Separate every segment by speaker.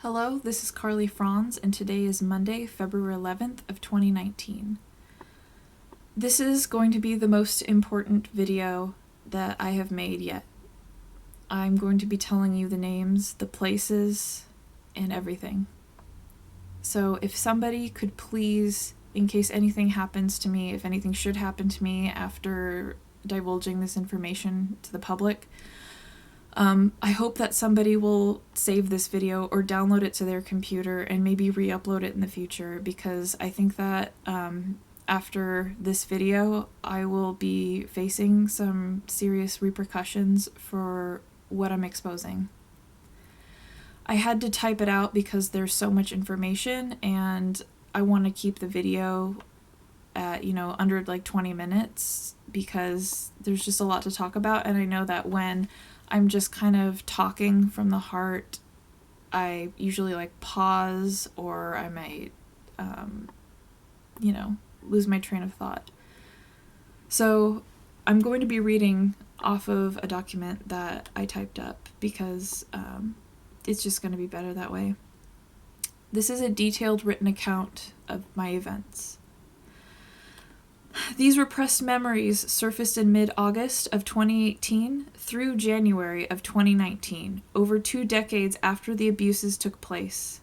Speaker 1: Hello, this is Karly Franz, and today is Monday, February 11th of 2019. This is going to be the most important video that I have made yet. I'm going to be telling you the names, the places, and everything. So if somebody could please, in case anything happens to me, if anything should happen to me after divulging this information to the public, I hope that somebody will save this video or download it to their computer and maybe re-upload it in the future, because I think that after this video I will be facing some serious repercussions for what I'm exposing. I had to type it out because there's so much information and I want to keep the video at, under like 20 minutes because there's just a lot to talk about, and I know that when I'm just kind of talking from the heart, I usually pause, or I might, lose my train of thought. So I'm going to be reading off of a document that I typed up because it's just going to be better that way. This is a detailed written account of my events. These repressed memories surfaced in mid-August of 2018 through January of 2019, over 2 decades after the abuses took place.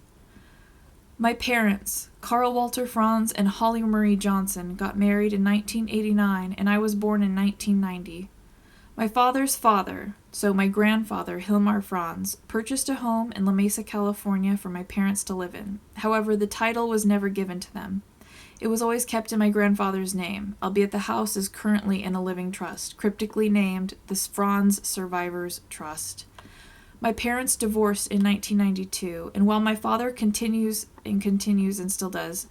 Speaker 1: My parents, Karl Walter Franz and Holly Marie Johnson, got married in 1989, and I was born in 1990. My father's father, so my grandfather, Hilmar Franz, purchased a home in La Mesa, California for my parents to live in. However, the title was never given to them. It was always kept in my grandfather's name, albeit the house is currently in a living trust, cryptically named the Franz Survivors Trust. My parents divorced in 1992, and while my father continues and still does,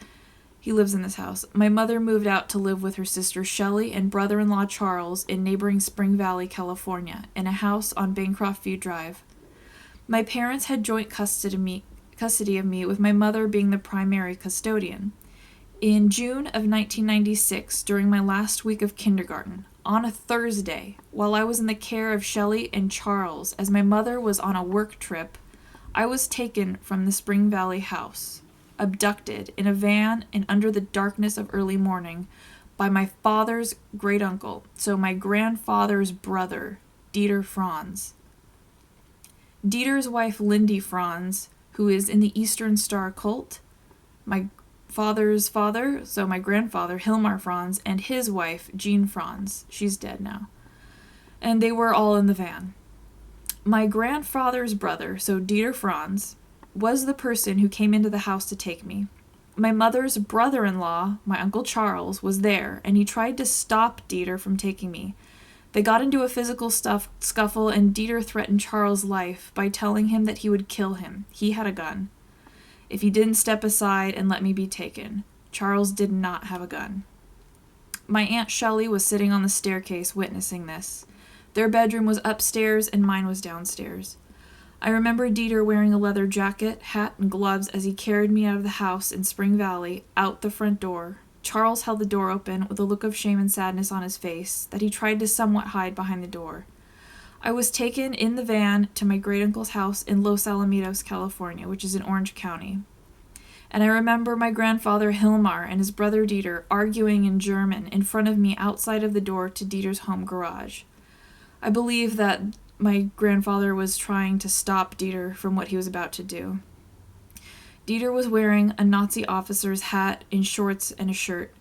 Speaker 1: he lives in this house, my mother moved out to live with her sister Shelley and brother-in-law Charles in neighboring Spring Valley, California, in a house on Bancroft View Drive. My parents had joint custody of me, with my mother being the primary custodian. In June of 1996, during my last week of kindergarten, on a Thursday, while I was in the care of Shelley and Charles as my mother was on a work trip, I was taken from the Spring Valley house, abducted in a van and under the darkness of early morning by my father's great uncle, so my grandfather's brother, Dieter Franz. Dieter's wife, Lindy Franz, who is in the Eastern Star cult, my father's father, so my grandfather, Hilmar Franz, and his wife, Jean Franz. She's dead now. And they were all in the van. My grandfather's brother, so Dieter Franz, was the person who came into the house to take me. My mother's brother-in-law, my Uncle Charles, was there, and he tried to stop Dieter from taking me. They got into a physical scuffle, and Dieter threatened Charles' life by telling him that he would kill him. He had a gun. If he didn't step aside and let me be taken. Charles did not have a gun. My Aunt Shelley was sitting on the staircase witnessing this. Their bedroom was upstairs and mine was downstairs. I remember Dieter wearing a leather jacket, hat, and gloves as he carried me out of the house in Spring Valley, out the front door. Charles held the door open with a look of shame and sadness on his face that he tried to somewhat hide behind the door. I was taken in the van to my great-uncle's house in Los Alamitos, California, which is in Orange County. And I remember my grandfather Hilmar and his brother Dieter arguing in German in front of me outside of the door to Dieter's home garage. I believe that my grandfather was trying to stop Dieter from what he was about to do. Dieter was wearing a Nazi officer's hat and shorts and a shirt.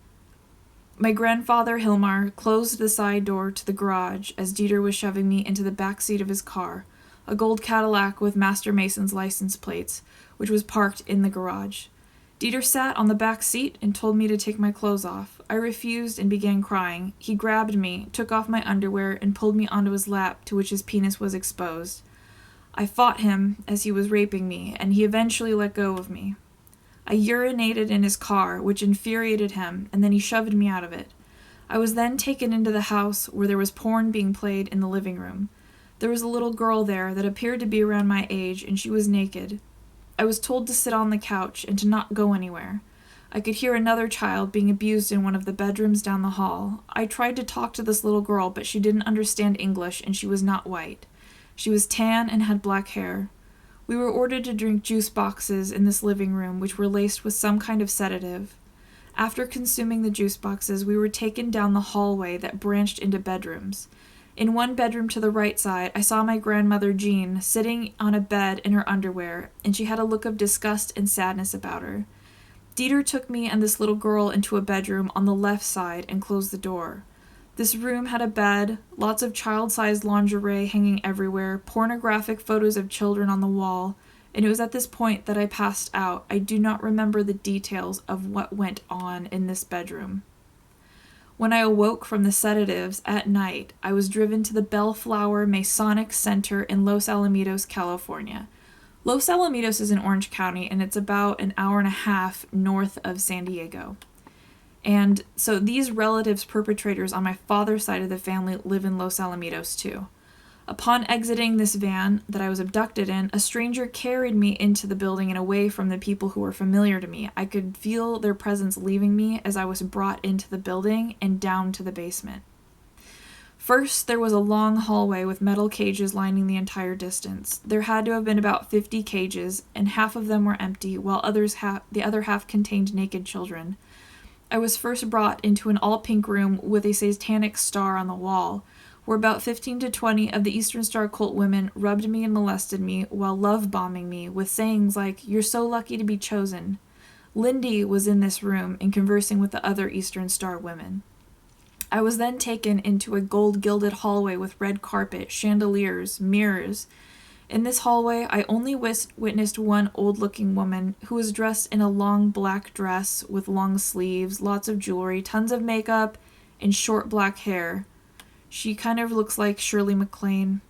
Speaker 1: My grandfather, Hilmar, closed the side door to the garage as Dieter was shoving me into the back seat of his car, a gold Cadillac with Master Mason's license plates, which was parked in the garage. Dieter sat on the back seat and told me to take my clothes off. I refused and began crying. He grabbed me, took off my underwear, and pulled me onto his lap, to which his penis was exposed. I fought him as he was raping me, and he eventually let go of me. I urinated in his car, which infuriated him, and then he shoved me out of it. I was then taken into the house where there was porn being played in the living room. There was a little girl there that appeared to be around my age, and she was naked. I was told to sit on the couch and to not go anywhere. I could hear another child being abused in one of the bedrooms down the hall. I tried to talk to this little girl, but she didn't understand English, and she was not white. She was tan and had black hair. We were ordered to drink juice boxes in this living room, which were laced with some kind of sedative. After consuming the juice boxes, we were taken down the hallway that branched into bedrooms. In one bedroom to the right side, I saw my grandmother Jean sitting on a bed in her underwear, and she had a look of disgust and sadness about her. Dieter took me and this little girl into a bedroom on the left side and closed the door. This room had a bed, lots of child-sized lingerie hanging everywhere, pornographic photos of children on the wall, and it was at this point that I passed out. I do not remember the details of what went on in this bedroom. When I awoke from the sedatives at night, I was driven to the Bellflower Masonic Center in Los Alamitos, California. Los Alamitos is in Orange County, and it's about an hour and a half north of San Diego. And so these relatives, perpetrators on my father's side of the family, live in Los Alamitos too. Upon exiting this van that I was abducted in, a stranger carried me into the building and away from the people who were familiar to me. I could feel their presence leaving me as I was brought into the building and down to the basement. First, there was a long hallway with metal cages lining the entire distance. There had to have been about 50 cages, and half of them were empty, while the other half contained naked children. I was first brought into an all-pink room with a satanic star on the wall, where about 15 to 20 of the Eastern Star cult women rubbed me and molested me while love-bombing me with sayings like, "You're so lucky to be chosen." Lindy was in this room and conversing with the other Eastern Star women. I was then taken into a gold-gilded hallway with red carpet, chandeliers, mirrors. In this hallway, I only witnessed one old-looking woman who was dressed in a long black dress with long sleeves, lots of jewelry, tons of makeup, and short black hair. She kind of looks like Shirley MacLaine.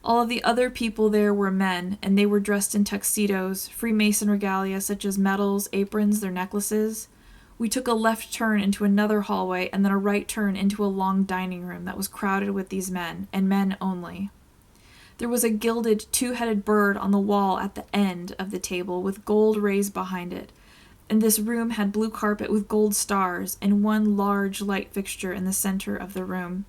Speaker 1: All of the other people there were men, and they were dressed in tuxedos, Freemason regalia such as medals, aprons, their necklaces. We took a left turn into another hallway and then a right turn into a long dining room that was crowded with these men, and men only. There was a gilded two-headed bird on the wall at the end of the table with gold rays behind it, and this room had blue carpet with gold stars and one large light fixture in the center of the room.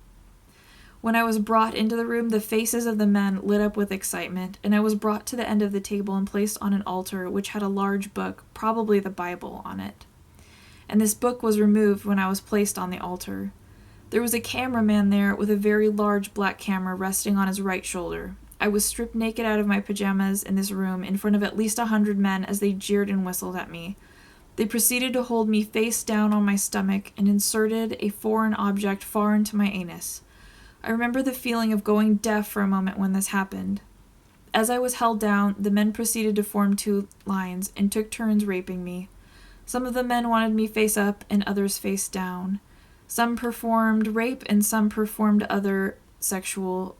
Speaker 1: When I was brought into the room, the faces of the men lit up with excitement, and I was brought to the end of the table and placed on an altar which had a large book, probably the Bible, on it. And this book was removed when I was placed on the altar. There was a cameraman there with a very large black camera resting on his right shoulder. I was stripped naked out of my pajamas in this room in front of at least 100 men as they jeered and whistled at me. They proceeded to hold me face down on my stomach and inserted a foreign object far into my anus. I remember the feeling of going deaf for a moment when this happened. As I was held down, the men proceeded to form two lines and took turns raping me. Some of the men wanted me face up and others face down. Some performed rape and some performed other sexual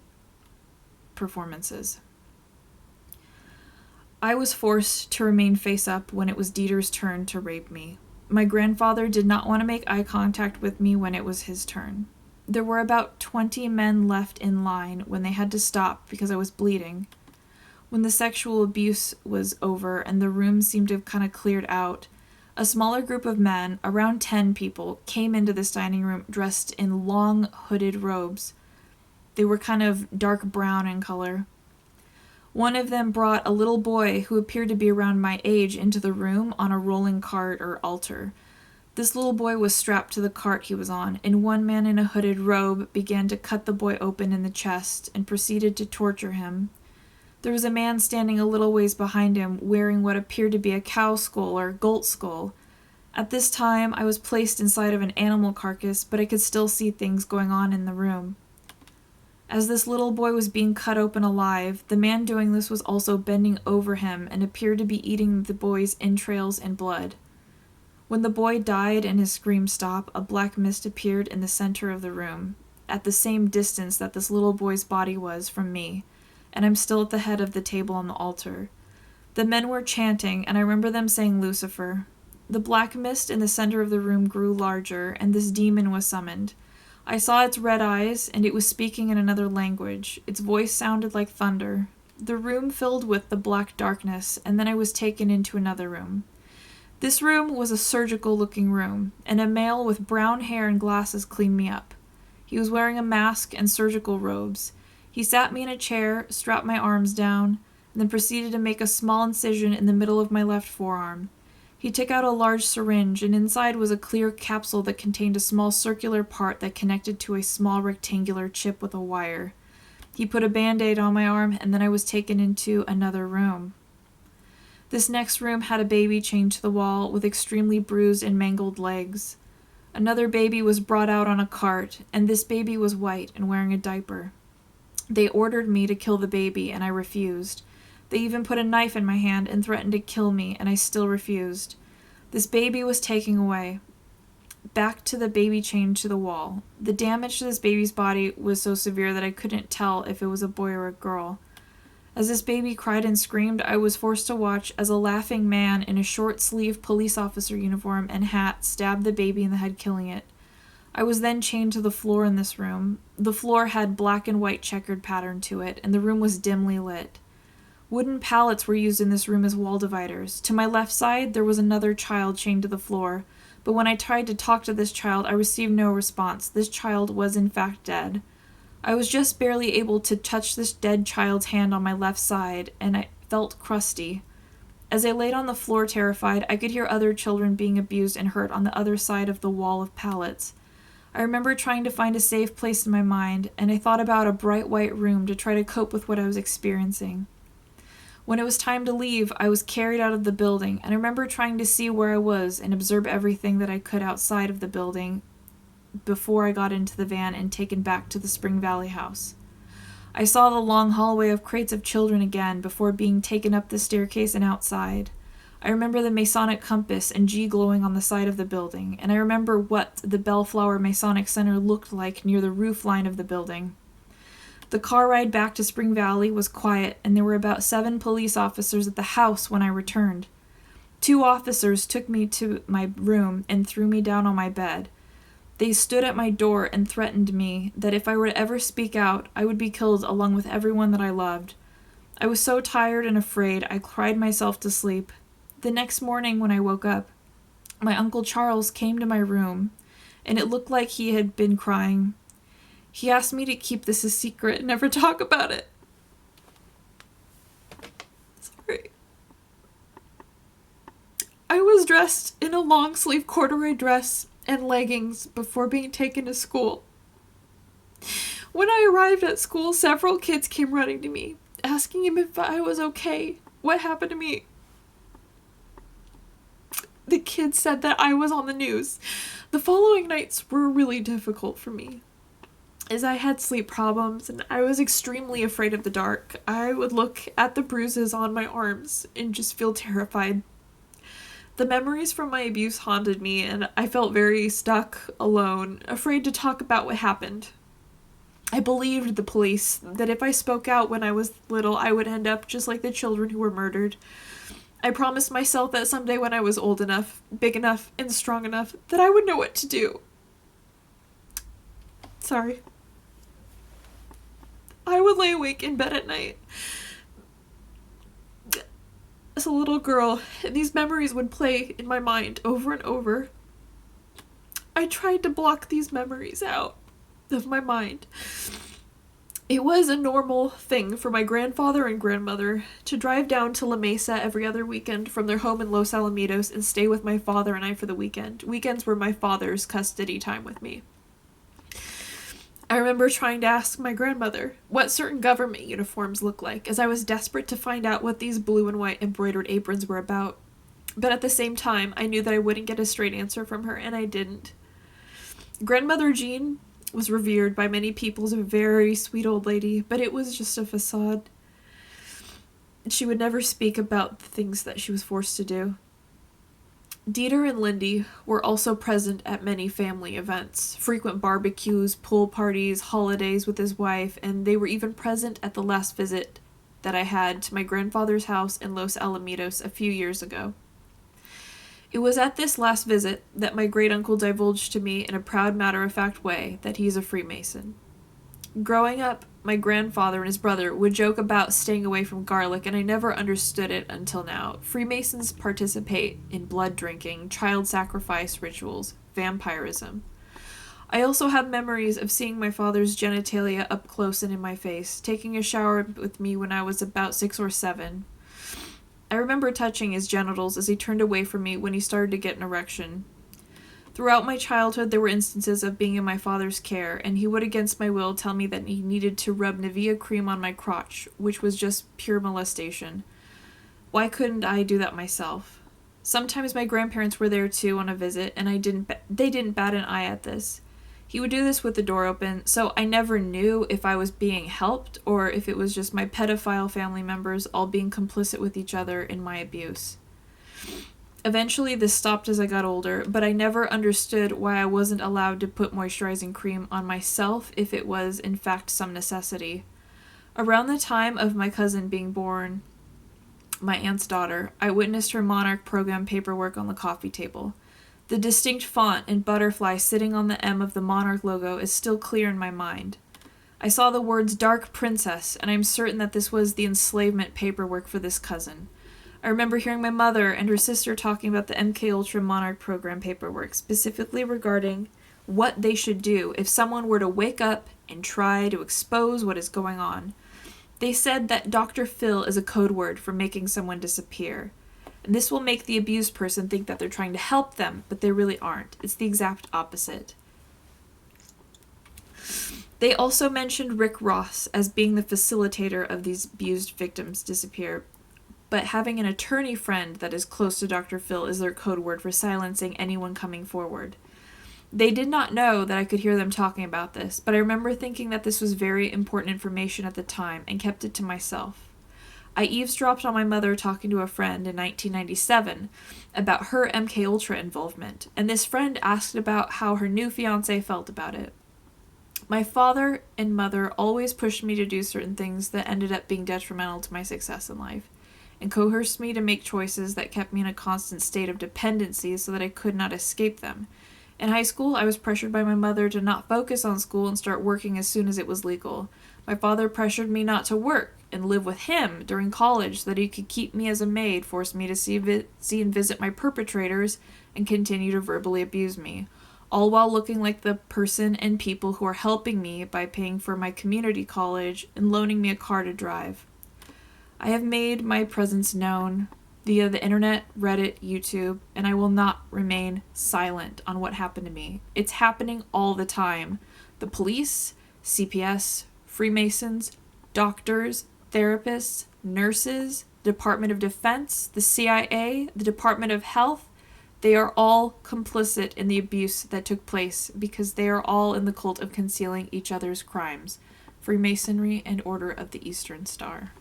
Speaker 1: performances. I was forced to remain face up when it was Dieter's turn to rape me. My grandfather did not want to make eye contact with me when it was his turn. There were about 20 men left in line when they had to stop because I was bleeding. When the sexual abuse was over and the room seemed to have kind of cleared out, a smaller group of men, around 10 people, came into this dining room dressed in long hooded robes. They were kind of dark brown in color. One of them brought a little boy who appeared to be around my age into the room on a rolling cart or altar. This little boy was strapped to the cart he was on, and one man in a hooded robe began to cut the boy open in the chest and proceeded to torture him. There was a man standing a little ways behind him wearing what appeared to be a cow skull or goat skull. At this time, I was placed inside of an animal carcass, but I could still see things going on in the room. As this little boy was being cut open alive, the man doing this was also bending over him and appeared to be eating the boy's entrails and blood. When the boy died and his scream stopped, a black mist appeared in the center of the room, at the same distance that this little boy's body was from me, and I'm still at the head of the table on the altar. The men were chanting, and I remember them saying Lucifer. The black mist in the center of the room grew larger, and this demon was summoned. I saw its red eyes, and it was speaking in another language. Its voice sounded like thunder. The room filled with the black darkness, and then I was taken into another room. This room was a surgical-looking room, and a male with brown hair and glasses cleaned me up. He was wearing a mask and surgical robes. He sat me in a chair, strapped my arms down. then proceeded to make a small incision in the middle of my left forearm. He took out a large syringe, and inside was a clear capsule that contained a small circular part that connected to a small rectangular chip with a wire. He put a Band-Aid on my arm, and then I was taken into another room. This next room had a baby chained to the wall with extremely bruised and mangled legs. Another baby was brought out on a cart, and this baby was white and wearing a diaper. They ordered me to kill the baby, and I refused. They even put a knife in my hand and threatened to kill me, and I still refused. This baby was taken away, back to the baby chained to the wall. The damage to this baby's body was so severe that I couldn't tell if it was a boy or a girl. As this baby cried and screamed, I was forced to watch as a laughing man in a short-sleeved police officer uniform and hat stabbed the baby in the head, killing it. I was then chained to the floor in this room. The floor had black and white checkered pattern to it, and the room was dimly lit. Wooden pallets were used in this room as wall dividers. To my left side, there was another child chained to the floor, but when I tried to talk to this child, I received no response. This child was in fact dead. I was just barely able to touch this dead child's hand on my left side, and I felt crusty. As I laid on the floor terrified, I could hear other children being abused and hurt on the other side of the wall of pallets. I remember trying to find a safe place in my mind, and I thought about a bright white room to try to cope with what I was experiencing. When it was time to leave, I was carried out of the building, and I remember trying to see where I was and observe everything that I could outside of the building before I got into the van and taken back to the Spring Valley house. I saw the long hallway of crates of children again before being taken up the staircase and outside. I remember the Masonic compass and G glowing on the side of the building, and I remember what the Bellflower Masonic Center looked like near the roof line of the building. The car ride back to Spring Valley was quiet, and there were about 7 police officers at the house when I returned. 2 officers took me to my room and threw me down on my bed. They stood at my door and threatened me that if I were to ever speak out, I would be killed along with everyone that I loved. I was so tired and afraid, I cried myself to sleep. The next morning when I woke up, my Uncle Charles came to my room, and it looked like he had been crying. He asked me to keep this a secret and never talk about it. Sorry. I was dressed in a long-sleeve corduroy dress and leggings before being taken to school. When I arrived at school, several kids came running to me, asking him if I was okay. What happened to me? The kids said that I was on the news. The following nights were really difficult for me, as I had sleep problems and I was extremely afraid of the dark. I would look at the bruises on my arms and just feel terrified. The memories from my abuse haunted me, and I felt very stuck, alone, afraid to talk about what happened. I believed the police that if I spoke out when I was little, I would end up just like the children who were murdered. I promised myself that someday when I was old enough, big enough, and strong enough, that I would know what to do. Sorry. I would lay awake in bed at night as a little girl, and these memories would play in my mind over and over. I tried to block these memories out of my mind. It was a normal thing for my grandfather and grandmother to drive down to La Mesa every other weekend from their home in Los Alamitos and stay with my father and I for the weekend. Weekends were my father's custody time with me. I remember trying to ask my grandmother what certain government uniforms looked like, as I was desperate to find out what these blue and white embroidered aprons were about. But at the same time, I knew that I wouldn't get a straight answer from her, and I didn't. Grandmother Jean was revered by many people as a very sweet old lady, but it was just a facade. She would never speak about the things that she was forced to do. Dieter and Lindy were also present at many family events, frequent barbecues, pool parties, holidays with his wife, and they were even present at the last visit that I had to my grandfather's house in Los Alamitos a few years ago. It was at this last visit that my great-uncle divulged to me in a proud, matter-of-fact way that he is a Freemason. Growing up, my grandfather and his brother would joke about staying away from garlic, and I never understood it until now. Freemasons participate in blood drinking, child sacrifice rituals, vampirism. I also have memories of seeing my father's genitalia up close and in my face, taking a shower with me when I was about 6 or 7. I remember touching his genitals as he turned away from me when he started to get an erection. Throughout my childhood, there were instances of being in my father's care, and he would against my will tell me that he needed to rub Nivea cream on my crotch, which was just pure molestation. Why couldn't I do that myself? Sometimes my grandparents were there too on a visit, and they didn't bat an eye at this. He would do this with the door open, so I never knew if I was being helped or if it was just my pedophile family members all being complicit with each other in my abuse. Eventually, this stopped as I got older, but I never understood why I wasn't allowed to put moisturizing cream on myself if it was, in fact, some necessity. Around the time of my cousin being born, my aunt's daughter, I witnessed her Monarch program paperwork on the coffee table. The distinct font and butterfly sitting on the M of the Monarch logo is still clear in my mind. I saw the words Dark Princess, and I'm certain that this was the enslavement paperwork for this cousin. I remember hearing my mother and her sister talking about the MKUltra Monarch program paperwork, specifically regarding what they should do if someone were to wake up and try to expose what is going on. They said that Dr. Phil is a code word for making someone disappear. And this will make the abused person think that they're trying to help them, but they really aren't. It's the exact opposite. They also mentioned Rick Ross as being the facilitator of these abused victims disappear, but having an attorney friend that is close to Dr. Phil is their code word for silencing anyone coming forward. They did not know that I could hear them talking about this, but I remember thinking that this was very important information at the time and kept it to myself. I eavesdropped on my mother talking to a friend in 1997 about her MKUltra involvement, and this friend asked about how her new fiancé felt about it. My father and mother always pushed me to do certain things that ended up being detrimental to my success in life, and coerced me to make choices that kept me in a constant state of dependency so that I could not escape them. In high school, I was pressured by my mother to not focus on school and start working as soon as it was legal. My father pressured me not to work and live with him during college so that he could keep me as a maid, forced me to see and visit my perpetrators, and continue to verbally abuse me, all while looking like the person and people who are helping me by paying for my community college and loaning me a car to drive. I have made my presence known via the internet, Reddit, YouTube, and I will not remain silent on what happened to me. It's happening all the time. The police, CPS, Freemasons, doctors, therapists, nurses, Department of Defense, the CIA, the Department of Health, they are all complicit in the abuse that took place because they are all in the cult of concealing each other's crimes. Freemasonry and Order of the Eastern Star.